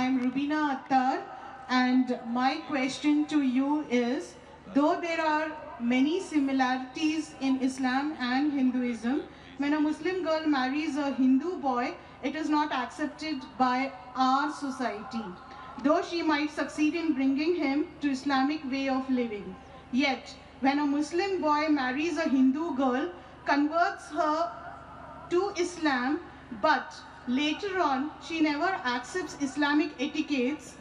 I'm Rubina Attar, and my question to you is, though there are many similarities in Islam and Hinduism, when a Muslim girl marries a Hindu boy, it is not accepted by our society, though she might succeed in bringing him to Islamic way of living. Yet, when a Muslim boy marries a Hindu girl, converts her to Islam, but later on she never accepts Islamic etiquettes.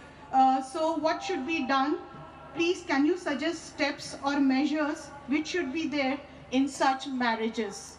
So what should be done? Please, can you suggest steps or measures which should be there in such marriages?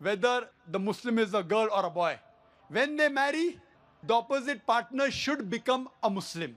whether the Muslim is a girl or a boy, when they marry, the opposite partner should become a Muslim.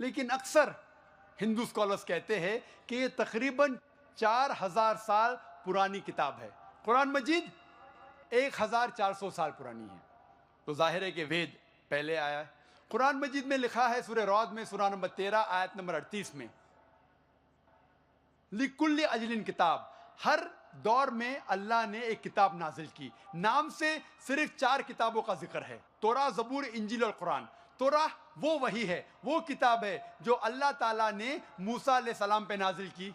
لیکن اکثر ہندو scholars کہتے ہیں کہ یہ تقریباً 4000 سال پرانی کتاب ہے. قرآن مجید 1400 سال پرانی ہے. تو ظاہر ہے کہ وید پہلے آیا ہے. قرآن مجید میں لکھا ہے سورہ رعد میں سورہ نمبر 13 آیت نمبر 38 میں لِكُلِّ اجل کتاب، ہر دور میں اللہ نے ایک کتاب نازل کی. نام سے صرف 4 کتابوں کا ذکر ہے، توراہ، زبور، انجیل اور قرآن. توراہ وہ وحی ہے، وہ کتاب ہے جو اللہ تعالیٰ نے موسیٰ علیہ السلام پہ نازل کی.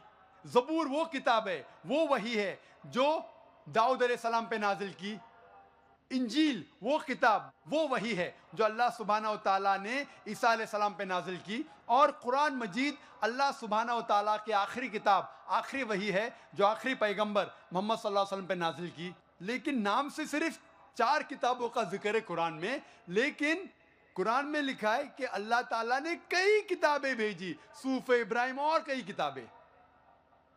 زبور وہ کتاب ہے، وہ وحی ہے جو داؤد علیہ السلام پہ نازل کی. انجیل وہ کتاب، وہ وحی ہے جو اللہ سبحانہ و تعالیٰ نے عیسیٰ علیہ السلام پہ نازل کی. اور قرآن مجید اللہ سبحانہ و تعالیٰ کی آخری کتاب، آخری وحی ہے جو آخری پیغمبر محمد صلی اللہ علیہ وسلم پہ نازل کی. لیکن نام سے صرف 4 کتابوں کا ذکر ہے قرآن میں، لیکن قرآن میں لکھا ہے کہ اللہ تعالیٰ نے کئی کتابیں بھیجی، صحف ابراہیم اور کئی کتابیں.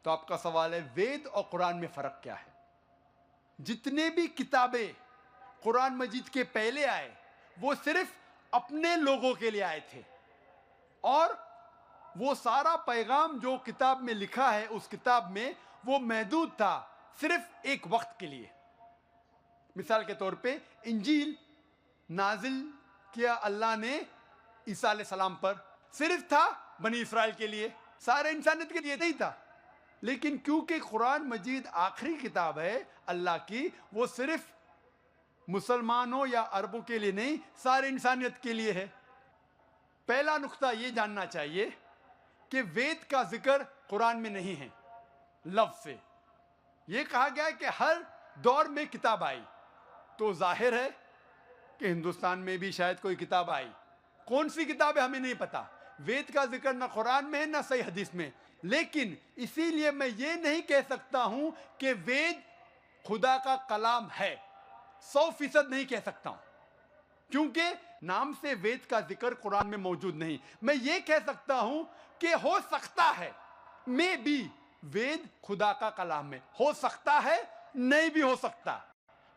تو آپ کا سوال ہے وید اور قرآن میں فرق کیا ہے؟ جتنے بھی کتابیں قرآن مجید کے پہلے آئے وہ صرف اپنے لوگوں کے لیے آئے تھے، اور وہ سارا پیغام جو کتاب میں لکھا ہے اس کتاب میں وہ محدود تھا صرف ایک وقت کے لیے. مثال کے طور پہ انجیل نازل کیا اللہ نے عیسیٰ علیہ السلام پر، صرف تھا بنی اسرائیل کے لیے، سارے انسانیت کے لیے نہیں تھا. لیکن کیونکہ قرآن مجید آخری کتاب ہے اللہ کی، وہ صرف مسلمانوں یا عربوں کے لیے نہیں، سارے انسانیت کے لیے ہے. پہلا نقطہ یہ جاننا چاہیے کہ وید کا ذکر قرآن میں نہیں ہے لفظ سے. یہ کہا گیا ہے کہ ہر دور میں کتاب آئی. تو ظاہر ہے کہ ہندوستان میں بھی شاید کوئی کتاب آئی. کون سی کتاب ہے ہمیں نہیں پتا. وید کا ذکر نہ قرآن میں ہے نہ صحیح حدیث میں. لیکن اسی لیے میں یہ نہیں کہہ سکتا ہوں کہ وید خدا کا کلام ہے، 100% نہیں کہہ سکتا ہوں، کیونکہ نام سے وید کا ذکر قرآن میں موجود نہیں. میں یہ کہہ سکتا ہوں کہ ہو سکتا ہے، میں بھی وید خدا کا کلام ہے. ہو سکتا ہے، نہیں بھی ہو سکتا،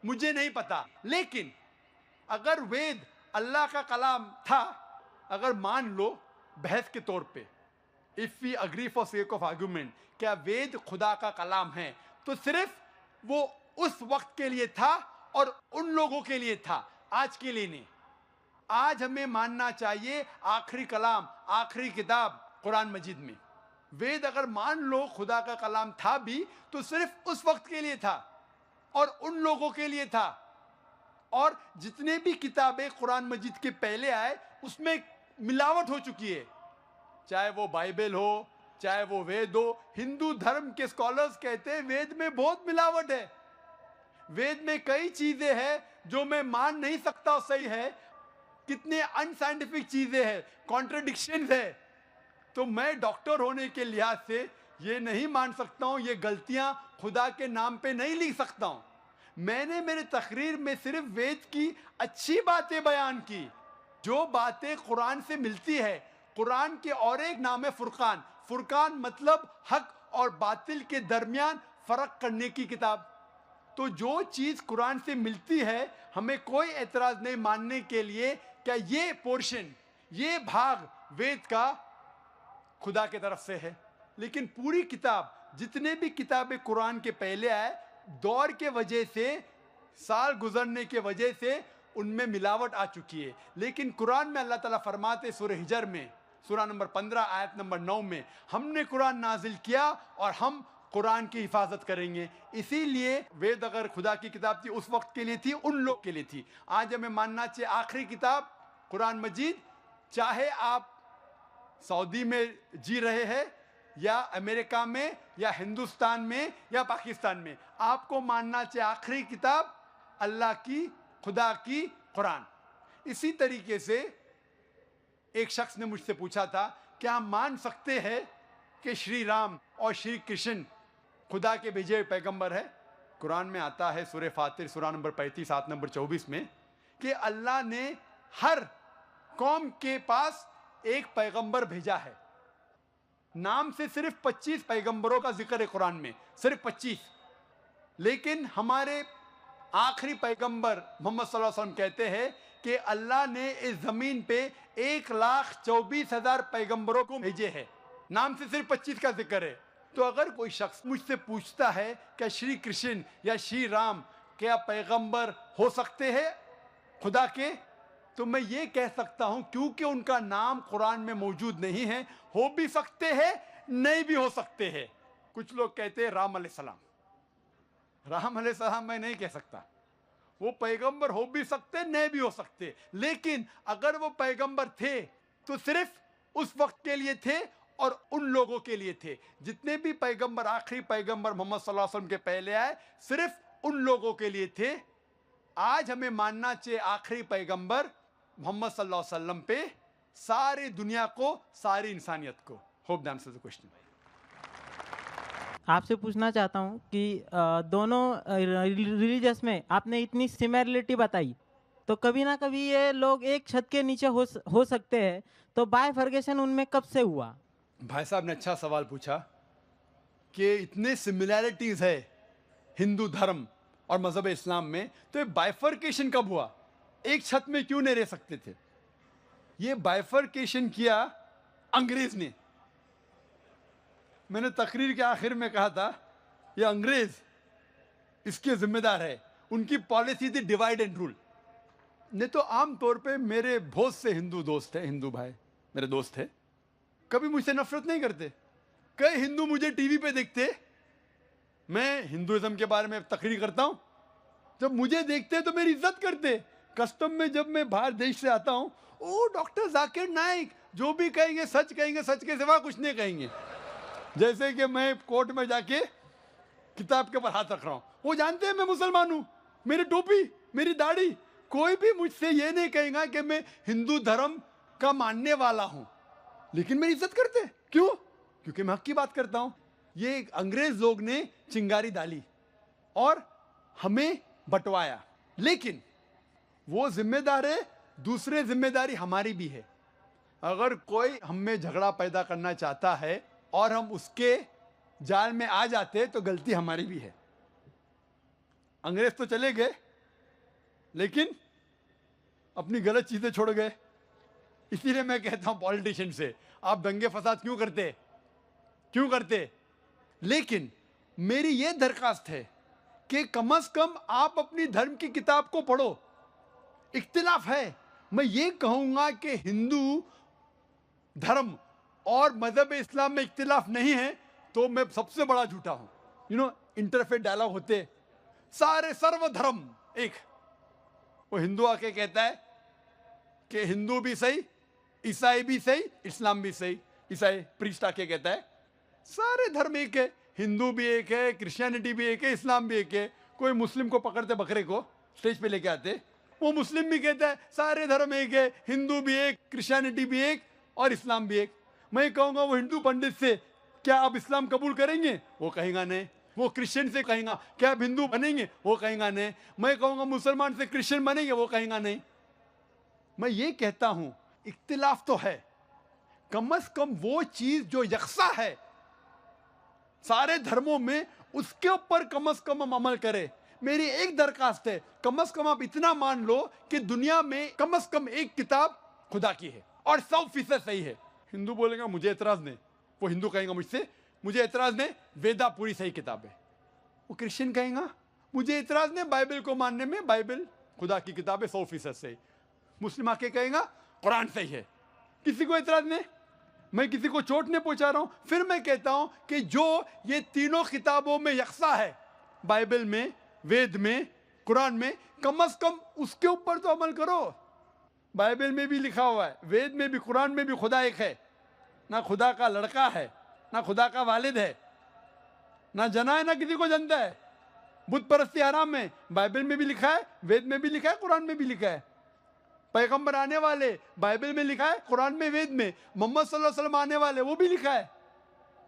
مجھے نہیں پتا. لیکن اگر وید اللہ کا کلام تھا، اگر مان لو بحث کے طور پہ if we agree for sake of argument کیا وید خدا کا کلام ہے، تو صرف وہ اس وقت کے لیے تھا اور ان لوگوں کے لیے تھا، آج کے لیے نہیں. آج ہمیں ماننا چاہیے آخری کلام، آخری کتاب قرآن مجید میں. وید اگر مان لو خدا کا کلام تھا بھی تو صرف اس وقت کے لیے تھا اور ان لوگوں کے لیے تھا. اور جتنے بھی کتابیں قرآن مجید کے پہلے آئے اس میں ملاوٹ ہو چکی ہے، چاہے وہ بائبل ہو، چاہے وہ وید ہو. ہندو دھرم کے اسکالرز کہتے ہیں وید میں بہت ملاوٹ ہے. وید میں کئی چیزیں ہیں جو میں مان نہیں سکتا صحیح ہے، کتنے ان سائنٹیفک چیزیں ہیں، کانٹرڈکشنز ہے. تو میں ڈاکٹر ہونے کے لحاظ سے یہ نہیں مان سکتا ہوں، یہ غلطیاں خدا کے نام پہ نہیں لکھ سکتا ہوں. میں نے میرے تقریر میں صرف وید کی اچھی باتیں بیان کی، جو باتیں قرآن سے ملتی ہے. قرآن کے اور ایک نام ہے فرقان. فرقان مطلب حق اور باطل کے درمیان فرق کرنے کی کتاب. تو جو چیز قرآن سے ملتی ہے ہمیں کوئی اعتراض نہیں ماننے کے لیے کہ یہ پورشن، یہ بھاگ وید کا خدا کی طرف سے ہے. لیکن پوری کتاب، جتنے بھی کتابیں قرآن کے پہلے آئے، دور کے وجہ سے، سال گزرنے کے وجہ سے ان میں ملاوٹ آ چکی ہے. لیکن قرآن میں اللہ تعالیٰ فرماتے سورہ ہجر میں سورہ نمبر 15 آیت نمبر 9 میں، ہم نے قرآن نازل کیا اور ہم قرآن کی حفاظت کریں گے. اسی لیے وید اگر خدا کی کتاب تھی اس وقت کے لیے تھی، ان لوگ کے لیے تھی. آج ہمیں ماننا چاہیے آخری کتاب قرآن مجید، چاہے آپ سعودی میں جی رہے ہیں یا امریکہ میں یا ہندوستان میں یا پاکستان میں، آپ کو ماننا چاہیے آخری کتاب اللہ کی، خدا کی قرآن. اسی طریقے سے ایک شخص نے مجھ سے پوچھا تھا کیا ہم مان سکتے ہیں کہ شری رام اور شری کرشن خدا کے بھیجے ہوئے پیغمبر ہے؟ قرآن میں آتا ہے سورہ فاتر سورہ نمبر 35 آیت نمبر 24 میں کہ اللہ نے ہر قوم کے پاس ایک پیغمبر بھیجا ہے. نام سے صرف 25 پیغمبروں کا ذکر ہے قرآن میں، صرف 25. لیکن ہمارے آخری پیغمبر محمد صلی اللہ علیہ وسلم کہتے ہیں کہ اللہ نے اس زمین پہ 1,24,000 پیغمبروں کو بھیجے ہیں، نام سے صرف 25 کا ذکر ہے۔ تو اگر کوئی شخص مجھ سے پوچھتا ہے کہ شری کرشن یا شری رام کیا پیغمبر ہو سکتے ہیں خدا کے، تو میں یہ کہہ سکتا ہوں کیونکہ ان کا نام قرآن میں موجود نہیں ہے، ہو بھی سکتے ہیں نہیں بھی ہو سکتے ہیں۔ کچھ لوگ کہتے ہیں رام علیہ السلام، رام علیہ السلام میں نہیں کہہ سکتا، وہ پیغمبر ہو بھی سکتے نہیں بھی ہو سکتے، لیکن اگر وہ پیغمبر تھے تو صرف اس وقت کے لیے تھے اور ان لوگوں کے لیے تھے۔ جتنے بھی پیغمبر، آخری پیغمبر محمد صلی اللہ علیہ وسلم کے پہلے آئے، صرف ان لوگوں کے لیے تھے۔ آج ہمیں ماننا چاہیے آخری پیغمبر محمد صلی اللہ علیہ وسلم پہ ساری دنیا کو، ساری انسانیت کو۔ Hope that answers the question. آپ سے پوچھنا چاہتا ہوں کہ دونوں ریلیجس میں آپ نے اتنی سملرٹی بتائی، تو کبھی نہ کبھی یہ لوگ ایک چھت کے نیچے ہو سکتے ہیں، تو بائیفرگیشن ان میں کب سے ہوا؟ بھائی صاحب نے اچھا سوال پوچھا کہ اتنے سملیرٹیز ہے ہندو دھرم اور مذہب اسلام میں، تو یہ بائیفرکیشن کب ہوا؟ ایک چھت میں کیوں نہیں رہ سکتے تھے؟ یہ بائیفرکیشن کیا انگریز نے۔ میں نے تقریر کے آخر میں کہا تھا یہ انگریز اس کے ذمہ دار ہے، ان کی پالیسی تھی ڈیوائڈ اینڈ رول۔ نہیں تو عام طور پہ میرے بہت سے ہندو دوست ہیں، ہندو بھائی میرے دوست ہیں، کبھی مجھ سے نفرت نہیں کرتے۔ کئی ہندو مجھے ٹی وی پہ دیکھتے، میں ہندوازم کے بارے میں تقریر کرتا ہوں، جب مجھے دیکھتے تو میری عزت کرتے۔ کسٹم میں جب میں باہر دیش سے آتا ہوں، او ڈاکٹر ذاکر نائک، جو بھی کہیں گے سچ کہیں گے، سچ کے سوا کچھ نہیں کہیں گے۔ جیسے کہ میں کورٹ میں جا کے کتاب کے اوپر ہاتھ رکھ رہا ہوں، وہ جانتے ہیں میں مسلمان ہوں، میری ٹوپی، میری داڑھی، کوئی بھی مجھ سے یہ نہیں کہے گا کہ میں ہندو دھرم کا ماننے والا ہوں، لیکن میری عزت کرتے۔ کیوں؟ کیونکہ میں حق کی بات کرتا ہوں۔ یہ انگریز لوگ نے چنگاری ڈالی اور ہمیں بٹوایا، لیکن وہ ذمہ دار ہے، دوسرے ذمہ داری ہماری بھی ہے۔ اگر کوئی ہم میں جھگڑا پیدا کرنا چاہتا ہے اور ہم اس کے جال میں آ جاتے تو غلطی ہماری بھی ہے۔ انگریز تو چلے گئے لیکن اپنی غلط چیزیں چھوڑ گئے۔ اسی لیے میں کہتا ہوں پولیٹیشین سے، آپ دنگے فساد کیوں کرتے؟ لیکن میری یہ درخواست ہے کہ کم از کم آپ اپنی دھرم کی کتاب کو پڑھو۔ اختلاف ہے، میں یہ کہوں گا کہ ہندو دھرم اور مذہب اسلام میں اختلاف نہیں ہے تو میں سب سے بڑا جھوٹا ہوں۔ انٹرفیتھ ڈائلاگ ہوتے، سارے سرو دھرم ایک، وہ ہندو آ کے کہتا ہے کہ ہندو بھی صحیح، عیسائی بھی صحیح، اسلام بھی صحیح۔ عیسائی پریسٹ آ کے کہتا ہے سارے دھرم ایک ہے، ہندو بھی ایک ہے، کرسچینٹی بھی ایک ہے، اسلام بھی ایک ہے۔ کوئی مسلم کو پکڑتے بکرے کو اسٹیج پہ لے کے آتے، وہ مسلم بھی کہتا ہے سارے دھرم ایک ہے، ہندو بھی ایک، کرسچینٹی بھی ایک اور اسلام بھی ایک۔ میں کہوں گا وہ ہندو پنڈت سے کیا آپ اسلام قبول کریں گے؟ وہ کہیں گا نہیں۔ وہ کرسچن سے کہیں گا کیا آپ ہندو بنیں گے؟ وہ کہیں گا نہیں۔ میں کہوں گا مسلمان سے کرسچن بنیں گے؟ وہ کہیں گا نہیں۔ میں یہ کہتا ہوں اختلاف تو ہے، کم از کم وہ چیز جو یکساں ہے سارے دھرموں میں، اس کے اوپر کم از کم ہم عمل کریں۔ میری ایک درخواست ہے، کم از کم آپ اتنا مان لو کہ دنیا میں کم از کم ایک کتاب خدا کی ہے اور 100% صحیح ہے۔ ہندو بولے گا مجھے اعتراض نہیں، وہ ہندو کہیں گا مجھ سے مجھے اعتراض نہیں، ویدا پوری صحیح کتاب ہے۔ وہ کرسچن کہیں گا مجھے اعتراض نہیں بائبل کو ماننے میں، بائبل خدا کی کتاب ہے 100% صحیح۔ مسلم آ کے کہیں گا قرآن صحیح ہے، کسی کو اعتراض نہیں، میں کسی کو چوٹ نہیں پہنچا رہا ہوں۔ پھر میں کہتا ہوں کہ جو یہ تینوں کتابوں میں یکساں ہے، بائبل میں، وید میں، قرآن میں، کم از کم اس کے اوپر تو عمل کرو۔ بائبل میں بھی لکھا ہوا ہے، وید میں بھی، قرآن میں بھی خدا ایک ہے، نہ خدا کا لڑکا ہے، نہ خدا کا والد ہے، نہ جنا ہے، نہ کسی کو جنتا ہے۔ بت پرستی حرام ہے، بائبل میں بھی لکھا ہے، وید میں بھی لکھا ہے، قرآن میں بھی لکھا ہے۔ پیغمبر آنے والے، بائبل میں لکھا ہے، قرآن میں، وید میں۔ محمد صلی اللہ علیہ وسلم آنے والے، وہ بھی لکھا ہے،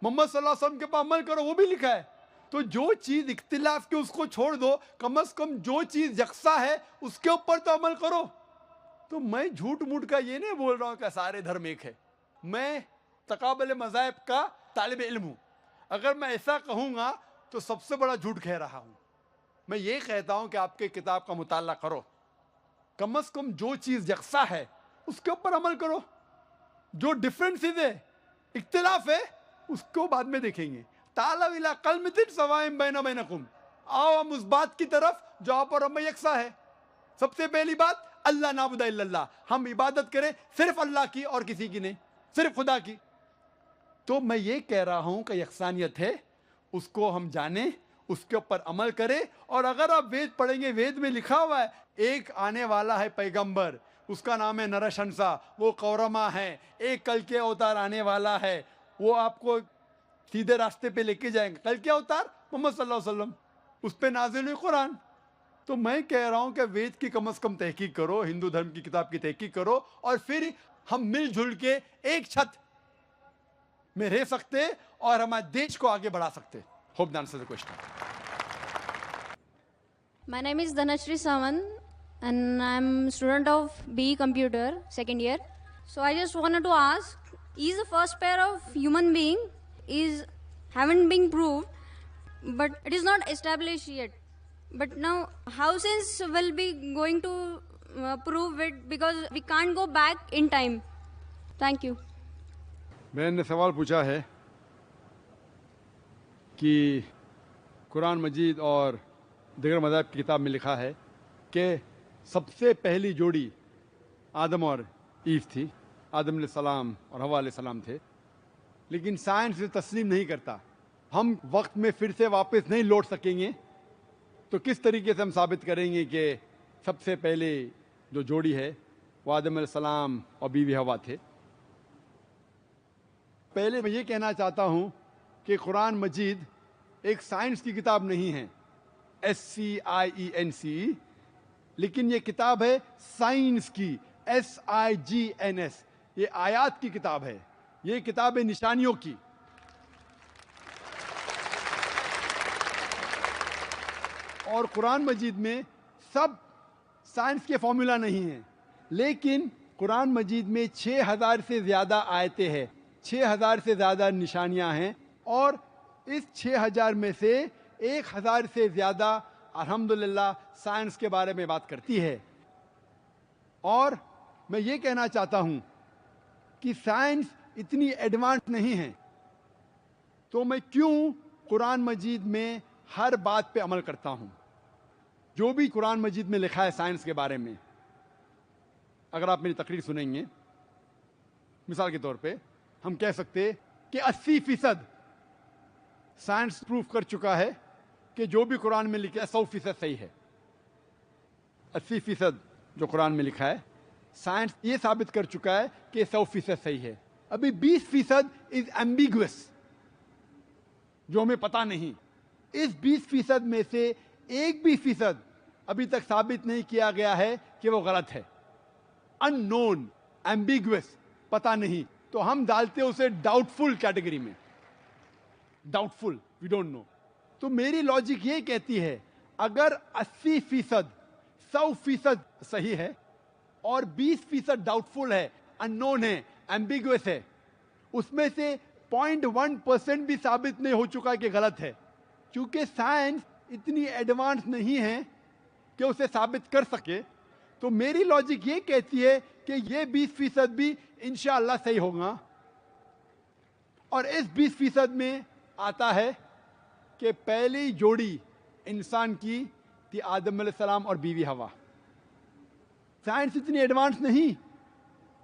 محمد صلی اللہ علیہ وسلم کے پاس عمل کرو، وہ بھی لکھا ہے۔ تو جو چیز اختلاف کے اس کو چھوڑ دو، کم از کم جو چیز یکساں ہے اس کے اوپر تو عمل کرو۔ تو میں جھوٹ موٹ کا یہ نہیں بول رہا ہوں کہ سارے دھرم ایک ہے، میں تقابل مذاہب کا طالب علم ہوں۔ اگر میں ایسا کہوں گا تو سب سے بڑا جھوٹ کہہ رہا ہوں۔ میں یہ کہتا ہوں کہ آپ کے کتاب کا مطالعہ کرو، کم از کم جو چیز یکساں ہے اس کے اوپر عمل کرو. جو ڈفرینسز ہے, اختلاف ہے, اس کو بعد میں دیکھیں گے. تعالوا الی کلمۃ سواء بیننا وبینکم, آؤ ہم اس بات کی طرف جو آپ اور ہم میں یکساں ہے. سب سے پہلی بات, اللہ نعبد الا اللہ, ہم عبادت کریں صرف اللہ کی اور کسی کی نہیں, صرف خدا کی. تو میں یہ کہہ رہا ہوں کہ یکسانیت ہے, اس کو ہم جانیں, اس کے اوپر عمل کریں. اور اگر آپ وید پڑھیں گے, وید میں لکھا ہوا ہے ایک آنے والا ہے پیغمبر, اس کا نام ہے نرشنسا, وہ قورما ہے. ایک کل کے اوتار آنے والا ہے, وہ آپ کو سیدھے راستے پہ لے کے جائیں گے. کل کے اوتار محمد صلی اللہ علیہ وسلم, اس پہ نازل ہوئی قرآن. تو میں کہہ رہا ہوں کہ وید کی کم از کم تحقیق کرو, ہندو دھرم کی کتاب کی تحقیق کرو, اور پھر ہم مل جل کے ایک چھت میں رہ سکتے اور ہمارے دیش کو آگے بڑھا سکتے. Hope the answer the question. My name is Dhanashree Sawant and I'm student of BE Computer, second year. So I just wanted to ask, is the first pair of human being haven't been proved, but it is not established yet. But now how science will be going to prove it, because we can't go back in time. Thank you. میں نے سوال پوچھا ہے کہ قرآن مجید اور دیگر مذاہب کی کتاب میں لکھا ہے کہ سب سے پہلی جوڑی آدم اور ایو تھی, آدم علیہ السلام اور حوا علیہ السلام تھے. لیکن سائنس اسے تسلیم نہیں کرتا. ہم وقت میں پھر سے واپس نہیں لوٹ سکیں گے, تو کس طریقے سے ہم ثابت کریں گے کہ سب سے پہلے جو جوڑی ہے وہ آدم علیہ السلام اور بیوی حوا تھے. پہلے میں یہ کہنا چاہتا ہوں کہ قرآن مجید ایک سائنس کی کتاب نہیں ہے, SCIENCE, لیکن یہ کتاب ہے سائنس کی, SIGNS. یہ آیات کی کتاب ہے, یہ کتاب ہے نشانیوں کی. اور قرآن مجید میں سب سائنس کے فارمولا نہیں ہیں, لیکن قرآن مجید میں 6000 سے زیادہ آیتیں ہیں, 6000 سے زیادہ نشانیاں ہیں, اور اس 6000 میں سے 1000 سے زیادہ الحمدللہ سائنس کے بارے میں بات کرتی ہے. اور میں یہ کہنا چاہتا ہوں کہ سائنس اتنی ایڈوانس نہیں ہے, تو میں کیوں قرآن مجید میں ہر بات پہ عمل کرتا ہوں. جو بھی قرآن مجید میں لکھا ہے سائنس کے بارے میں, اگر آپ میری تقریر سنیں گے, مثال کے طور پہ ہم کہہ سکتے کہ 80% سائنس پروف کر چکا ہے کہ جو بھی قرآن میں لکھا ہے 100% صحیح ہے. 80% جو قرآن میں لکھا ہے سائنس یہ ثابت کر چکا ہے کہ 100% صحیح ہے. ابھی 20% از ایمبیگوس, جو ہمیں پتہ نہیں. اس 20% میں سے 1% ابھی تک ثابت نہیں کیا گیا ہے کہ وہ غلط ہے. ان نون, ایمبیگوس, پتہ نہیں, تو ہم ڈالتے اسے ڈاؤٹ فل کیٹیگری میں. Doubtful, we don't know. تو میری لاجک یہ کہتی ہے اگر 80% 100% صحیح ہے اور 20% ڈاؤٹ فل ہے, ان نون ہے, ایمبیگوس ہے, اس میں سے 0.1% بھی ثابت نہیں ہو چکا کہ غلط ہے, کیونکہ سائنس اتنی ایڈوانس نہیں ہے کہ اسے ثابت کر سکے. تو میری لاجک یہ کہتی ہے کہ یہ 20% بھی انشاءاللہ صحیح ہوگا. اور اس 20% میں آتا ہے کہ پہلی جوڑی انسان کی تھی آدم علیہ السلام اور بیوی حوا. سائنس اتنی ایڈوانس نہیں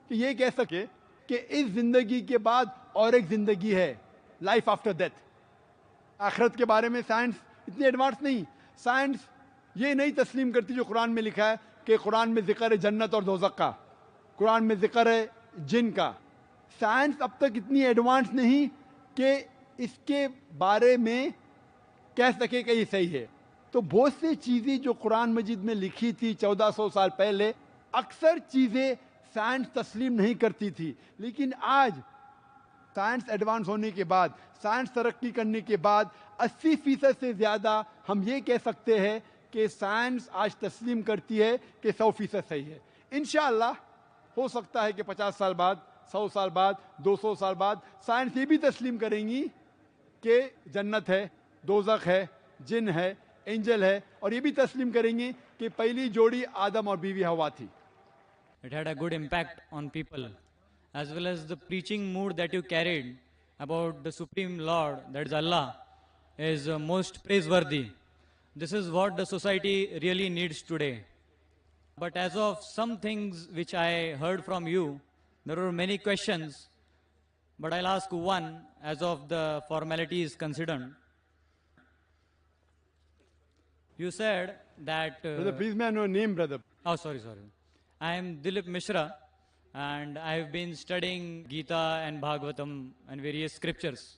کہ یہ کہہ سکے کہ اس زندگی کے بعد اور ایک زندگی ہے, لائف آفٹر ڈیتھ. آخرت کے بارے میں سائنس اتنی ایڈوانس نہیں. سائنس یہ نہیں تسلیم کرتی جو قرآن میں لکھا ہے کہ قرآن میں ذکر ہے جنت اور دوزخ کا, قرآن میں ذکر ہے جن کا. سائنس اب تک اتنی ایڈوانس نہیں کہ اس کے بارے میں کہہ سکے کہ یہ صحیح ہے. تو بہت سی چیزیں جو قرآن مجید میں لکھی تھی 1400 سال پہلے, اکثر چیزیں سائنس تسلیم نہیں کرتی تھی. لیکن آج سائنس ایڈوانس ہونے کے بعد, سائنس ترقی کرنے کے بعد 80% سے زیادہ ہم یہ کہہ سکتے ہیں کہ سائنس آج تسلیم کرتی ہے کہ 100% صحیح ہے. انشاءاللہ ہو سکتا ہے کہ 50 سال بعد, 100 سال بعد, 200 سال بعد سائنس یہ بھی تسلیم کریں گی کہ جنت ہے, دوزخ ہے, جن ہے, اینجل ہے, اور یہ بھی تسلیم کریں گے کہ پہلی جوڑی آدم اور بیوی ہوا تھی. It had a good impact on people, as well as the preaching mood that you carried about the Supreme Lord, that is Allah, is most praiseworthy. This is what the society really needs today. But as of some things which I heard from you, there were many questions, but I'll ask one as of the formality is considered. You said that... Brother, please may I know your name, brother? Oh, sorry. I am Dilip Mishra, and I have been studying Gita and Bhagavatam and various scriptures.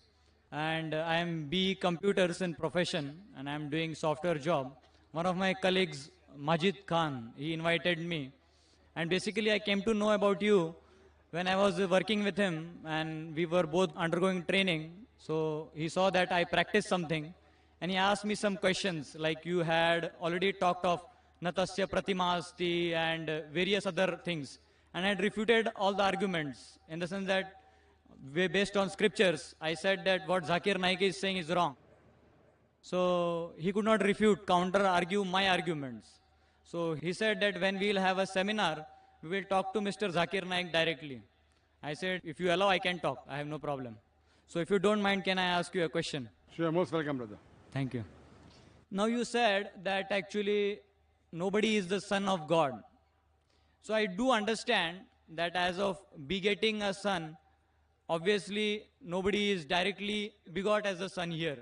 And I am BE Computers in profession, and I am doing software job. One of my colleagues, Majid Khan, he invited me. And basically I came to know about you when I was working with him, and we were both undergoing training. So he saw that I practiced something, and he asked me some questions, like you had already talked of Natasya Pratima Asti and various other things. And I had refuted all the arguments in the sense that based on scriptures, I said that what Zakir Naik is saying is wrong. So he could not refute, counter, argue my arguments. So he said that when we will have a seminar, we will talk to Mr. Zakir Naik directly. I said, if you allow, I can talk. I have no problem. So if you don't mind, can I ask you a question? Sure, most welcome, brother. Thank you. Now you said that actually nobody is the son of God. So I do understand that as of begetting a son, obviously nobody is directly begot as a son here.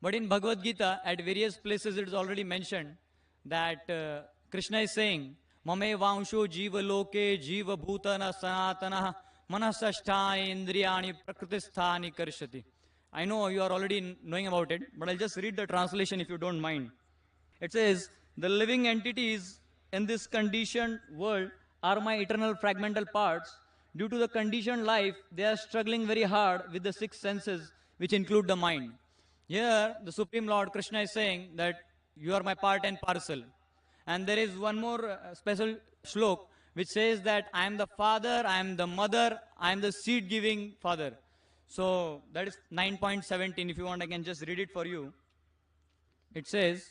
But in Bhagavad Gita, at various places it is already mentioned that Krishna is saying, Mame vansho jiva loke jiva bhutana sanatana manasasthani indriyani prakritisthani karshati. I know you are already knowing about it, but I'll just read the translation if you don't mind. It says, the living entities in this conditioned world are my eternal fragmental parts. Due to the conditioned life, they are struggling very hard with the six senses, which include the mind. Here, the Supreme Lord Krishna is saying that you are my part and parcel. And there is one more special shlok, which says that I am the father, I am the mother, I am the seed-giving father. So that is 9.17. If you want, I can just read it for you. It says,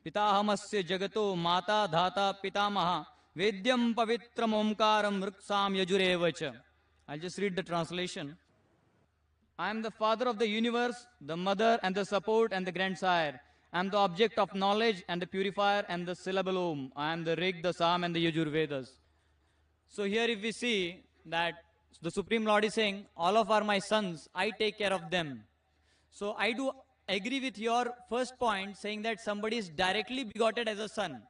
Pitahamasya jagato mata dhata pitamaha vedyam pavitram omkaram vriksam yajurevacha. I'll just read the translation. I am the father of the universe, the mother and the support and the grandsire. I am the object of knowledge and the purifier and the syllable Om. I am the Rig, the Sam and the Yajur Vedas. So here if we see that the Supreme Lord is saying, all of are my sons, I take care of them. So I do agree with your first point, saying that somebody is directly begotten as a son.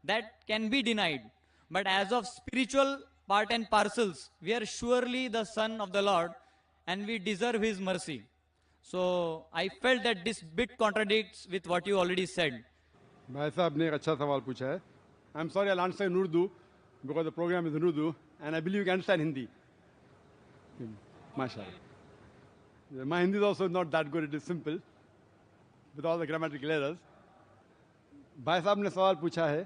That can be denied. But as of spiritual part and parcels, we are surely the son of the Lord, and we deserve his mercy. So I felt that this bit contradicts with what you already said. Bhai Sahab ne ek acha sawal pucha hai. I'm sorry, I'll answer in Urdu because the program is in Urdu, and I believe you can understand Hindi. MashaAllah. My Hindi is also not that good, it is simple, with all the grammatical errors. Bhai Sahab ne sawal pucha hai,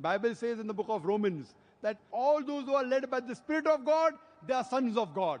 Bible says in the book of Romans that all those who are led by the Spirit of God, they are sons of God.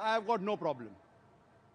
I have got no problem.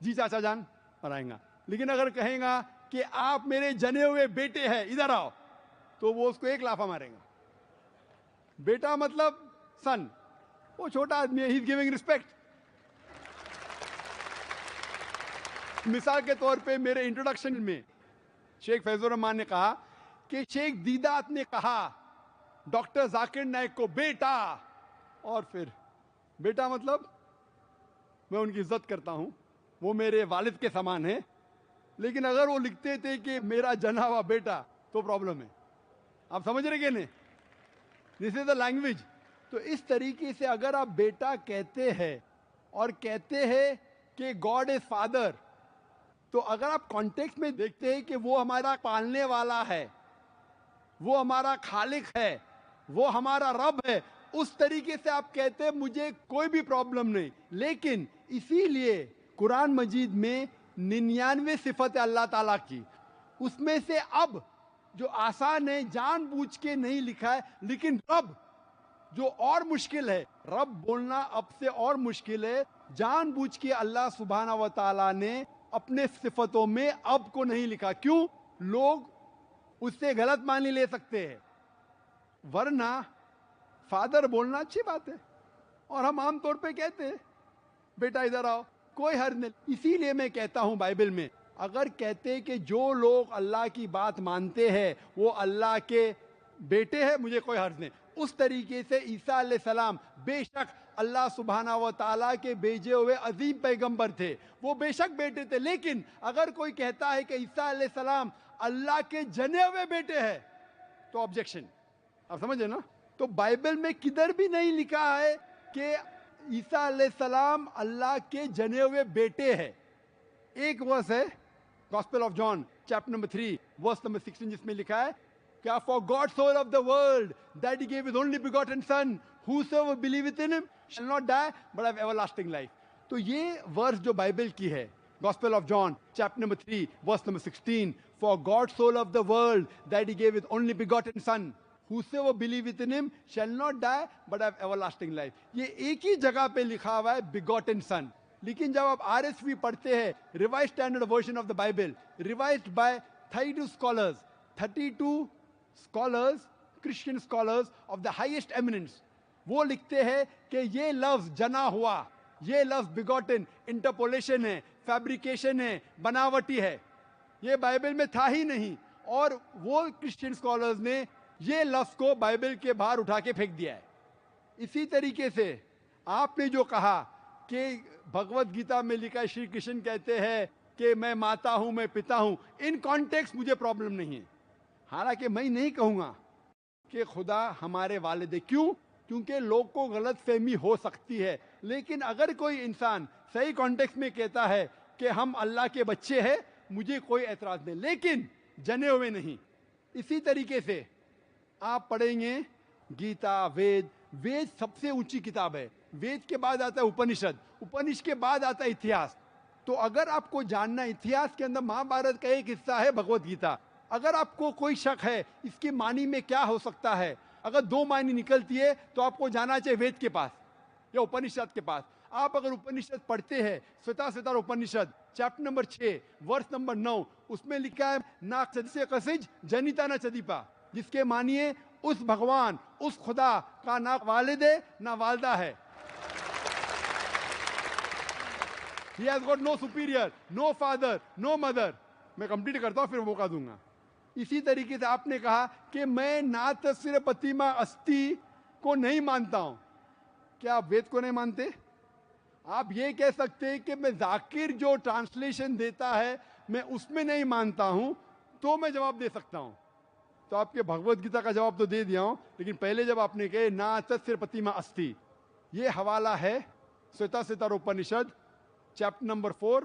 جی چاچا جان بنائیں گا. لیکن اگر کہیں گا کہ آپ میرے جنے ہوئے بیٹے ہیں ادھر آؤ, تو وہ اس کو ایک لافہ مارے گا. بیٹا مطلب سن, وہ چھوٹا آدمی ہے, ہی از گیونگ ریسپیکٹ. مثال کے طور پہ میرے انٹروڈکشن میں شیخ فیض الرحمان نے کہا کہ شیخ دیدات نے کہا ڈاکٹر ذاکر نائک کو بیٹا, اور پھر بیٹا مطلب میں ان کی عزت کرتا ہوں, وہ میرے والد کے سامان ہیں. لیکن اگر وہ لکھتے تھے کہ میرا جنا ہوا بیٹا تو پرابلم ہے. آپ سمجھ رہے کہ نہیں؟ دس از دا لینگویج. تو اس طریقے سے اگر آپ بیٹا کہتے ہیں اور کہتے ہیں کہ گاڈ از فادر, تو اگر آپ کانٹیکسٹ میں دیکھتے ہیں کہ وہ ہمارا پالنے والا ہے, وہ ہمارا خالق ہے, وہ ہمارا رب ہے, اس طریقے سے آپ کہتے ہیں مجھے کوئی بھی پرابلم نہیں. لیکن اسی لیے قرآن مجید میں 99 صفت اللہ تعالیٰ کی, اس میں سے اب جو آسان ہے جان بوجھ کے نہیں لکھا ہے, لیکن رب جو اور مشکل ہے, رب بولنا اب سے اور مشکل ہے, جان بوجھ کے اللہ سبحانہ و تعالیٰ نے اپنے صفتوں میں اب کو نہیں لکھا. کیوں؟ لوگ اس سے غلط معنی لے سکتے ہیں. ورنہ فادر بولنا اچھی بات ہے, اور ہم عام طور پہ کہتے ہیں بیٹا ادھر آؤ, کوئی حرج نہیں. اسی لیے میں کہتا ہوں بائبل میں اگر کہتے کہ جو لوگ اللہ کی بات مانتے ہیں وہ اللہ کے بیٹے ہیں, مجھے کوئی حرج نہیں. اس طریقے سے عیسیٰ علیہ السلام بے شک اللہ سبحانہ و تعالیٰ کے بھیجے ہوئے عظیم پیغمبر تھے, وہ بے شک بیٹے تھے. لیکن اگر کوئی کہتا ہے کہ عیسیٰ علیہ السلام اللہ کے جنے ہوئے بیٹے ہیں تو آبجیکشن. آپ سمجھے نا؟ تو بائبل میں کدھر بھی نہیں لکھا ہے کہ عیسیٰ علیہ السلام اللہ کے جنے ہوئے بیٹے ہیں. ایک ورس ہے gospel of John chapter number 3 verse number 16 جس میں لکھا ہے کیا for God so loved the world that he gave his only begotten son whosoever believeth in him shall not die but have everlasting life. تو یہ ورس جو Bible کی ہے gospel of John chapter number 3 verse number 16 for God so loved the world that he gave his only begotten son whosoever believeth in him shall not die but have everlasting life. یہ ایک ہی جگہ پہ لکھا ہوا ہے begotten son. لیکن جب آپ RSV پڑھتے ہیں revise standard version of the Bible revised by 32 scholars Christian scholars of the highest eminence, وہ لکھتے ہیں کہ یہ لفظ جنا ہوا, یہ لفظ begotten انٹرپولیشن ہے, فیبریکیشن ہے, بناوٹی ہے, یہ بائبل میں تھا ہی نہیں. اور وہ کرسچین اسکالرز نے یہ لفظ کو بائبل کے باہر اٹھا کے پھینک دیا ہے. اسی طریقے سے آپ نے جو کہا کہ بھگوت گیتا میں لکھا ہے شری کرشن کہتے ہیں کہ میں ماتا ہوں میں پتا ہوں, ان کانٹیکسٹ مجھے پرابلم نہیں ہے. حالانکہ میں نہیں کہوں گا کہ خدا ہمارے والد ہے. کیوں؟ کیونکہ لوگ کو غلط فہمی ہو سکتی ہے. لیکن اگر کوئی انسان صحیح کانٹیکسٹ میں کہتا ہے کہ ہم اللہ کے بچے ہیں, مجھے کوئی اعتراض نہیں, لیکن جنے ہوئے نہیں. اسی طریقے سے آپ پڑھیں گے گیتا, وید. وید سب سے اونچی کتاب ہے. وید کے بعد آتا ہے اپنشد, اپنشد کے بعد آتا ہے اتہاس. تو اگر آپ کو جاننا اتہاس کے اندر مہا بھارت کا ایک حصہ ہے بھگوت گیتا. اگر آپ کو کوئی شک ہے اس کے معنی میں کیا ہو سکتا ہے, اگر 2 معنی نکلتی ہے تو آپ کو جانا چاہیے وید کے پاس یا اپنشد کے پاس. آپ اگر اپنشد پڑھتے ہیں Shvetashvatara Upanishad chapter number 6 verse number 9, اس میں لکھا ہے نا چدسے قسج جنیتا نہ چدیپا, جس کے معنی ہے اس بھگوان اس خدا کا نہ والد ہے نہ والدہ ہے. He has got no superior, no father, no mother. میں کمپلیٹ کرتا ہوں پھر موقع دوں گا. اسی طریقے سے آپ نے کہا کہ میں ناتسر پتیما استی کو نہیں مانتا ہوں. کیا آپ وید کو نہیں مانتے؟ آپ یہ کہہ سکتے ہیں کہ میں ذاکر جو ٹرانسلیشن دیتا ہے میں اس میں نہیں مانتا ہوں, تو میں جواب دے سکتا ہوں. تو آپ کے بھگوت گیتا کا جواب تو دے دیا ہوں, لیکن پہلے جب آپ نے کہے ناتسر پتیما استی, یہ حوالہ ہے Shvetashvatara Upanishad chapter number 4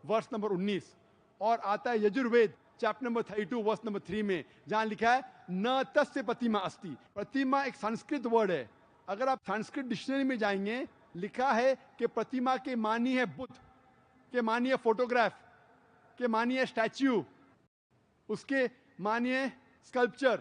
verse number 19, اور آتا ہے Yajurveda chapter number 32 verse number 3 میں, جہاں لکھا ہے نہ تسیہ پتیما استی. پرتیما ایک سنسکرت ورڈ ہے. اگر آپ سنسکرت ڈکشنری میں جائیں گے لکھا ہے کہ پرتیما کے معنی ہے بت, کے معنی ہے فوٹوگراف, کے معنی ہے اسٹیچو, اس کے معنی ہے اسکلپچر.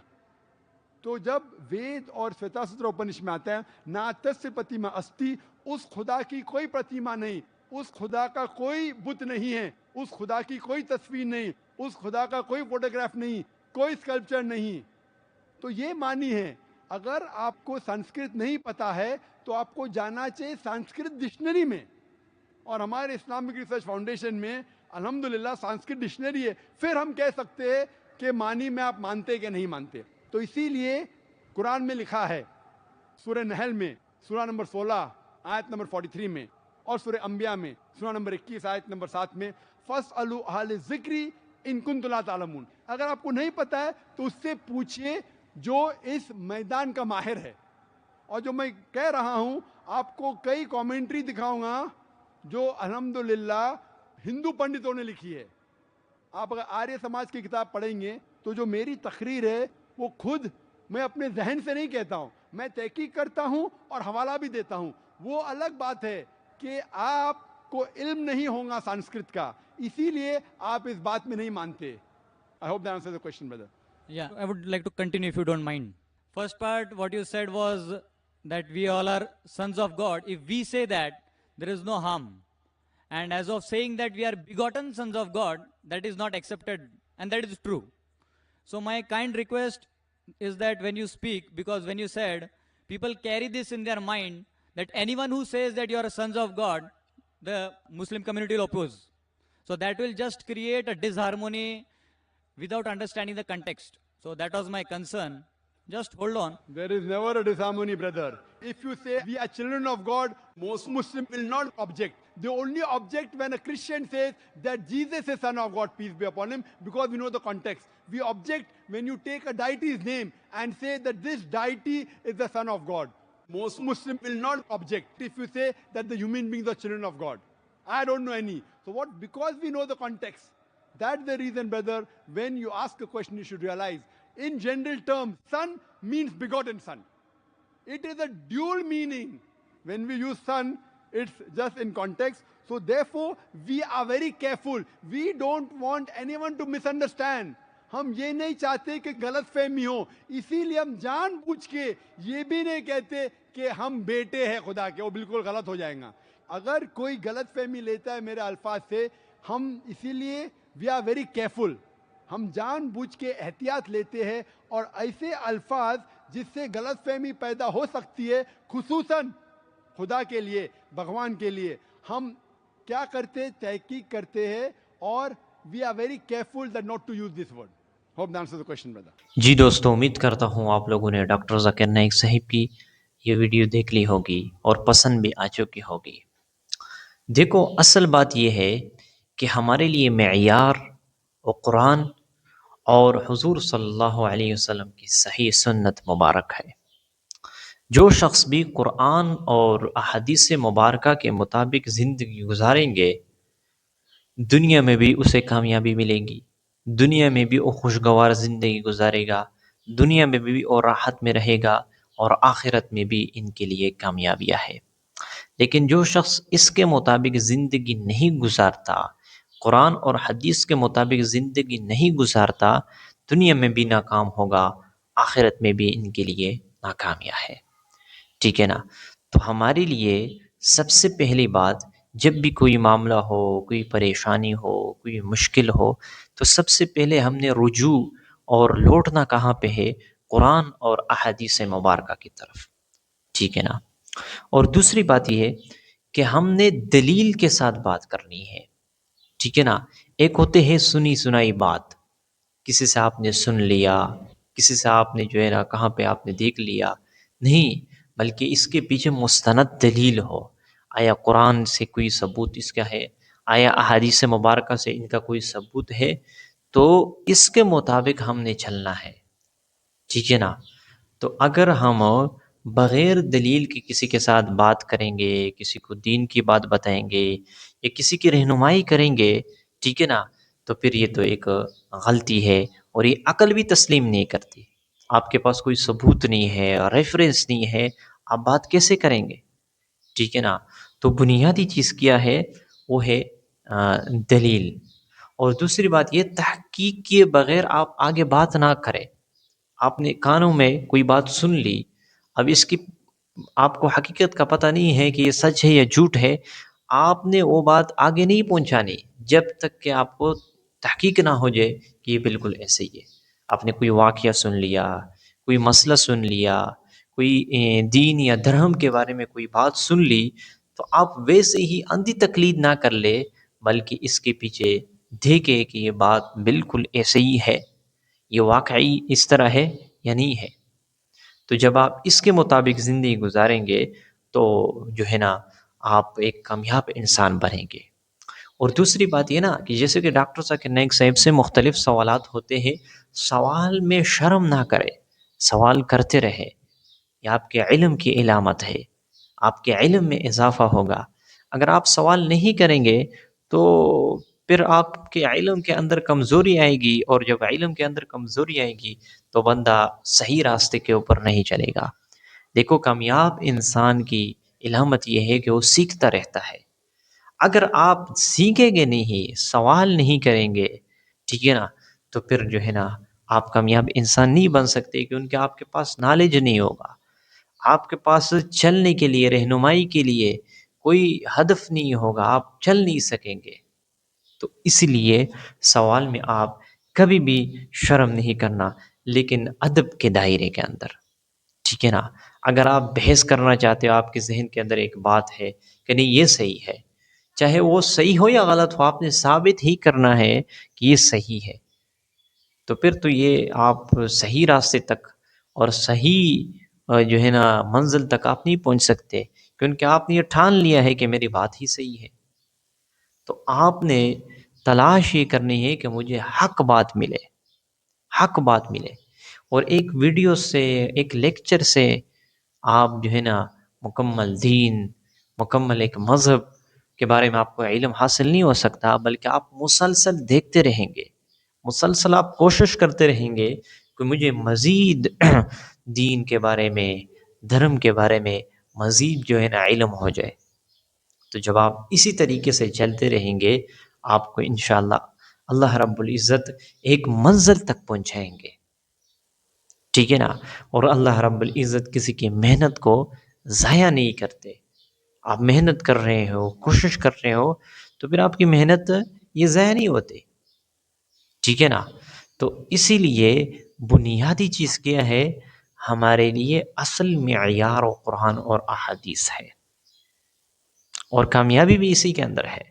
تو جب وید اور سوتا سوتر اپنشد میں آتا ہے نہ تسیہ پتیما استی, اس خدا کی کوئی پرتیما نہیں, اس خدا کا کوئی بت نہیں ہے, اس خدا کی کوئی تصویر نہیں, اس خدا کا کوئی فوٹوگراف نہیں, کوئی اسکلپچر نہیں. تو یہ معنی ہے. اگر آپ کو سنسکرت نہیں پتا ہے تو آپ کو جانا چاہیے سنسکرت ڈکشنری میں, اور ہمارے اسلامک ریسرچ فاؤنڈیشن میں الحمدللہ سنسکرت ڈکشنری ہے. پھر ہم کہہ سکتے ہیں کہ معنی میں آپ مانتے کہ نہیں مانتے. تو اسی لیے قرآن میں لکھا ہے سورہ نحل میں سورہ نمبر 16 آیت نمبر 43 میں, اور سورہ انبیاء میں سورہ نمبر 21 آیت نمبر 7 میں, فَاسْأَلُوا أَهْلَ الذِّكْرِ إِن كُنتُمْ لَا تَعْلَمُونَ. اگر آپ کو نہیں پتا ہے تو اس سے پوچھئے جو اس میدان کا ماہر ہے. اور جو میں کہہ رہا ہوں آپ کو کئی کامنٹری دکھاؤں گا جو الحمدللہ ہندو پنڈتوں نے لکھی ہے. آپ اگر آریہ سماج کی کتاب پڑھیں گے تو جو میری تقریر ہے وہ خود میں اپنے ذہن سے نہیں کہتا ہوں, میں تحقیق کرتا ہوں اور حوالہ بھی دیتا ہوں. وہ الگ بات ہے کہ آپ کو علم نہیں ہوگا سنسکرت کا, اسی لیے آپ اس بات میں نہیں مانتے. I hope that answers the question, brother. Yeah, I would like to continue if you don't mind. First part, what you said was that we all are sons of God. If we say that, there is no harm. And as of saying that we are begotten sons of God, that is not accepted, and that is true. So my kind request is that when you speak, because when you said, people carry this in their mind, that anyone who says that you are sons of God, the Muslim community will oppose. So that will just create a disharmony without understanding the context. So that was my concern. Just hold on. There is never a disharmony, brother. If you say we are children of God, most Muslims will not object. They only object when a Christian says that Jesus is Son of God, peace be upon him, because we know the context. We object when you take a deity's name and say that this deity is the Son of God. Most Muslims will not object if you say that the human beings are children of God. I don't know any. So what? Because we know the context. That's the reason, brother, when you ask a question, you should realize, in general terms, son means begotten son. It is a dual meaning. When we use son, it's just in context. So therefore, we are very careful. We don't want anyone to misunderstand. ہم یہ نہیں چاہتے کہ غلط فہمی ہو, اسی لیے ہم جان بوجھ کے یہ بھی نہیں کہتے کہ ہم بیٹے ہیں خدا کے, وہ بالکل غلط ہو جائیں گا. اگر کوئی غلط فہمی لیتا ہے میرے الفاظ سے, ہم اسی لیے وی آر ویری کیئرفل, ہم جان بوجھ کے احتیاط لیتے ہیں, اور ایسے الفاظ جس سے غلط فہمی پیدا ہو سکتی ہے, خصوصاً خدا کے لیے, بھگوان کے لیے, ہم کیا کرتے, تحقیق کرتے ہیں, اور we are very careful that not to use this word. Hope that answers the question, brother. جی دوستوں, امید کرتا ہوں آپ لوگوں نے ڈاکٹر ذاکر نائک صاحب کی یہ ویڈیو دیکھ لی ہوگی اور پسند بھی آ چکی ہوگی. دیکھو, اصل بات یہ ہے کہ ہمارے لیے معیار و قرآن اور حضور صلی اللہ علیہ وسلم کی صحیح سنت مبارک ہے. جو شخص بھی قرآن اور احادیث مبارکہ کے مطابق زندگی گزاریں گے, دنیا میں بھی اسے کامیابی ملے گی, دنیا میں بھی وہ خوشگوار زندگی گزارے گا, دنیا میں بھی وہ راحت میں رہے گا, اور آخرت میں بھی ان کے لیے کامیابیاں ہے. لیکن جو شخص اس کے مطابق زندگی نہیں گزارتا, قرآن اور حدیث کے مطابق زندگی نہیں گزارتا, دنیا میں بھی ناکام ہوگا, آخرت میں بھی ان کے لیے ناکامیاں ہے. ٹھیک ہے نا؟ تو ہمارے لیے سب سے پہلی بات, جب بھی کوئی معاملہ ہو, کوئی پریشانی ہو, کوئی مشکل ہو, تو سب سے پہلے ہم نے رجوع اور لوٹنا کہاں پہ ہے؟ قرآن اور احادیث مبارکہ کی طرف. ٹھیک ہے نا؟ اور دوسری بات یہ ہے کہ ہم نے دلیل کے ساتھ بات کرنی ہے. ٹھیک ہے نا؟ ایک ہوتے ہے سنی سنائی بات, کسی سے آپ نے سن لیا, کسی سے آپ نے جو ہے نا کہاں پہ آپ نے دیکھ لیا, نہیں, بلکہ اس کے پیچھے مستند دلیل ہو. آیا قرآن سے کوئی ثبوت اس کا ہے, آیا احادیث مبارکہ سے ان کا کوئی ثبوت ہے, تو اس کے مطابق ہم نے چلنا ہے. ٹھیک ہے نا؟ تو اگر ہم بغیر دلیل کے کسی کے ساتھ بات کریں گے, کسی کو دین کی بات بتائیں گے, یا کسی کی رہنمائی کریں گے, ٹھیک ہے نا, تو پھر یہ تو ایک غلطی ہے, اور یہ عقل بھی تسلیم نہیں کرتی. آپ کے پاس کوئی ثبوت نہیں ہے, ریفرنس نہیں ہے, آپ بات کیسے کریں گے؟ ٹھیک ہے نا؟ تو بنیادی چیز کیا ہے؟ وہ ہے دلیل. اور دوسری بات یہ, تحقیق کیے بغیر آپ آگے بات نہ کریں. آپ نے کانوں میں کوئی بات سن لی, اب اس کی آپ کو حقیقت کا پتہ نہیں ہے کہ یہ سچ ہے یا جھوٹ ہے, آپ نے وہ بات آگے نہیں پہنچانی جب تک کہ آپ کو تحقیق نہ ہو جائے کہ یہ بالکل ایسے ہی ہے. آپ نے کوئی واقعہ سن لیا، کوئی مسئلہ سن لیا، کوئی دین یا دھرم کے بارے میں کوئی بات سن لی، تو آپ ویسے ہی اندھی تقلید نہ کر لے، بلکہ اس کے پیچھے دیکھے کہ یہ بات بالکل ایسے ہی ہے، یہ واقعی اس طرح ہے یا نہیں ہے. تو جب آپ اس کے مطابق زندگی گزاریں گے تو جو ہے نا آپ ایک کامیاب انسان بنیں گے. اور دوسری بات یہ نا کہ جیسے کہ ڈاکٹر ذاکر نائک صاحب سے مختلف سوالات ہوتے ہیں، سوال میں شرم نہ کرے، سوال کرتے رہے. یہ آپ کے علم کی علامت ہے، آپ کے علم میں اضافہ ہوگا. اگر آپ سوال نہیں کریں گے تو پھر آپ کے علم کے اندر کمزوری آئے گی، اور جب علم کے اندر کمزوری آئے گی تو بندہ صحیح راستے کے اوپر نہیں چلے گا. دیکھو کامیاب انسان کی علامت یہ ہے کہ وہ سیکھتا رہتا ہے. اگر آپ سیکھیں گے نہیں، سوال نہیں کریں گے، ٹھیک ہے نا، تو پھر جو ہے نا آپ کامیاب انسان نہیں بن سکتے، کیونکہ آپ کے پاس نالج نہیں ہوگا. آپ کے پاس چلنے کے لیے، رہنمائی کے لیے کوئی ہدف نہیں ہوگا، آپ چل نہیں سکیں گے. تو اس لیے سوال میں آپ کبھی بھی شرم نہیں کرنا، لیکن ادب کے دائرے کے اندر، ٹھیک ہے نا. اگر آپ بحث کرنا چاہتے ہو، آپ کے ذہن کے اندر ایک بات ہے کہ نہیں یہ صحیح ہے، چاہے وہ صحیح ہو یا غلط ہو، آپ نے ثابت ہی کرنا ہے کہ یہ صحیح ہے، تو پھر تو یہ آپ صحیح راستے تک اور صحیح جو ہے نا منزل تک آپ نہیں پہنچ سکتے، کیونکہ آپ نے یہ ٹھان لیا ہے کہ میری بات ہی صحیح ہے. تو آپ نے تلاش یہ کرنی ہے کہ مجھے حق بات ملے، حق بات ملے. اور ایک ویڈیو سے، ایک لیکچر سے آپ جو ہے نا مکمل دین، مکمل ایک مذہب کے بارے میں آپ کو علم حاصل نہیں ہو سکتا، بلکہ آپ مسلسل دیکھتے رہیں گے، مسلسل آپ کوشش کرتے رہیں گے کہ مجھے مزید دین کے بارے میں، دھرم کے بارے میں مزید جو ہے نا علم ہو جائے. تو جب آپ اسی طریقے سے چلتے رہیں گے، آپ کو انشاءاللہ اللہ رب العزت ایک منزل تک پہنچائیں گے، ٹھیک ہے نا. اور اللہ رب العزت کسی کی محنت کو ضائع نہیں کرتے. آپ محنت کر رہے ہو، کوشش کر رہے ہو، تو پھر آپ کی محنت یہ ضائع نہیں ہوتے، ٹھیک ہے نا. تو اسی لیے بنیادی چیز کیا ہے ہمارے لیے؟ اصل معیار و قرآن اور احادیث ہے، اور کامیابی بھی اسی کے اندر ہے.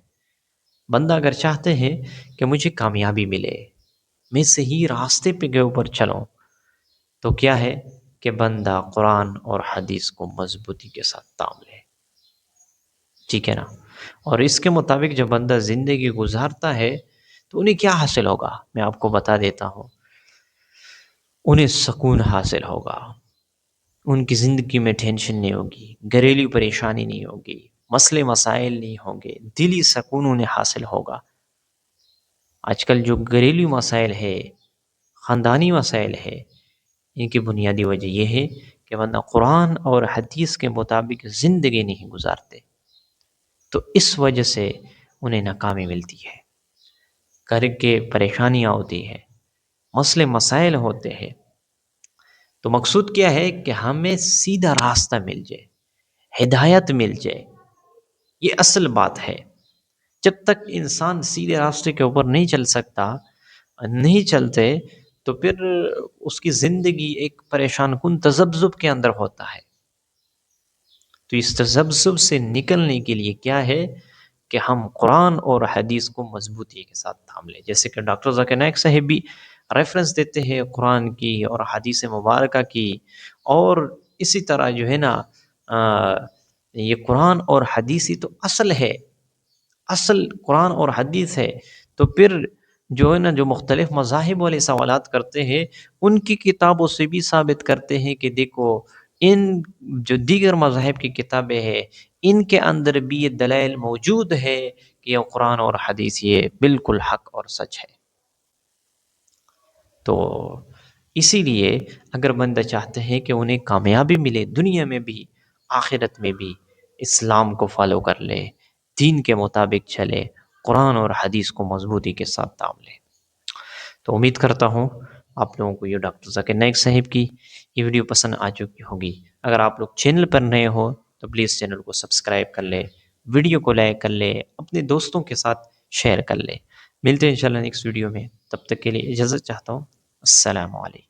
بندہ اگر چاہتے ہیں کہ مجھے کامیابی ملے، میں صحیح راستے پہ کے اوپر چلوں، تو کیا ہے کہ بندہ قرآن اور حدیث کو مضبوطی کے ساتھ تام لے، ٹھیک ہے نا. اور اس کے مطابق جب بندہ زندگی گزارتا ہے تو انہیں کیا حاصل ہوگا؟ میں آپ کو بتا دیتا ہوں. انہیں سکون حاصل ہوگا، ان کی زندگی میں ٹینشن نہیں ہوگی، گھریلو پریشانی نہیں ہوگی، مسئلے مسائل نہیں ہوں گے، دلی سکون انہیں حاصل ہوگا. آج کل جو گھریلو مسائل ہے، خاندانی مسائل ہے، ان کی بنیادی وجہ یہ ہے کہ بندہ قرآن اور حدیث کے مطابق زندگی نہیں گزارتے، تو اس وجہ سے انہیں ناکامی ملتی ہے، گھر کے پریشانیاں ہوتی ہیں، مسئلے مسائل ہوتے ہیں. تو مقصود کیا ہے کہ ہمیں سیدھا راستہ مل جائے، ہدایت مل جائے، یہ اصل بات ہے. جب تک انسان سیدھے راستے کے اوپر نہیں چل سکتا، نہیں چلتے، تو پھر اس کی زندگی ایک پریشان کن تذبذب کے اندر ہوتا ہے. تو اس تذبذب سے نکلنے کے لیے کیا ہے کہ ہم قرآن اور حدیث کو مضبوطی کے ساتھ تھام لیں. جیسے کہ ڈاکٹر ذاکر نائک صاحب بھی ریفرنس دیتے ہیں قرآن کی اور حدیث مبارکہ کی، اور اسی طرح جو ہے نا یہ قرآن اور حدیثی تو اصل ہے، اصل قرآن اور حدیث ہے. تو پھر جو ہے نا جو مختلف مذاہب والے سوالات کرتے ہیں، ان کی کتابوں سے بھی ثابت کرتے ہیں کہ دیکھو ان جو دیگر مذاہب کی کتابیں ہیں، ان کے اندر بھی یہ دلائل موجود ہے کہ یہ قرآن اور حدیث یہ بالکل حق اور سچ ہے. تو اسی لیے اگر بندہ چاہتے ہیں کہ انہیں کامیابی ملے دنیا میں بھی آخرت میں بھی، اسلام کو فالو کر لے، دین کے مطابق چلے، قرآن اور حدیث کو مضبوطی کے ساتھ تام لے. تو امید کرتا ہوں آپ لوگوں کو یہ ڈاکٹر ذاکر نائک صاحب کی یہ ویڈیو پسند آ چکی ہوگی. اگر آپ لوگ چینل پر نئے ہو تو پلیز چینل کو سبسکرائب کر لیں، ویڈیو کو لائک کر لے، اپنے دوستوں کے ساتھ شیئر کر لے۔ ملتے ہیں انشاءاللہ نیکسٹ ویڈیو میں، تب تک کے لیے اجازت چاہتا ہوں۔ السلام علیکم۔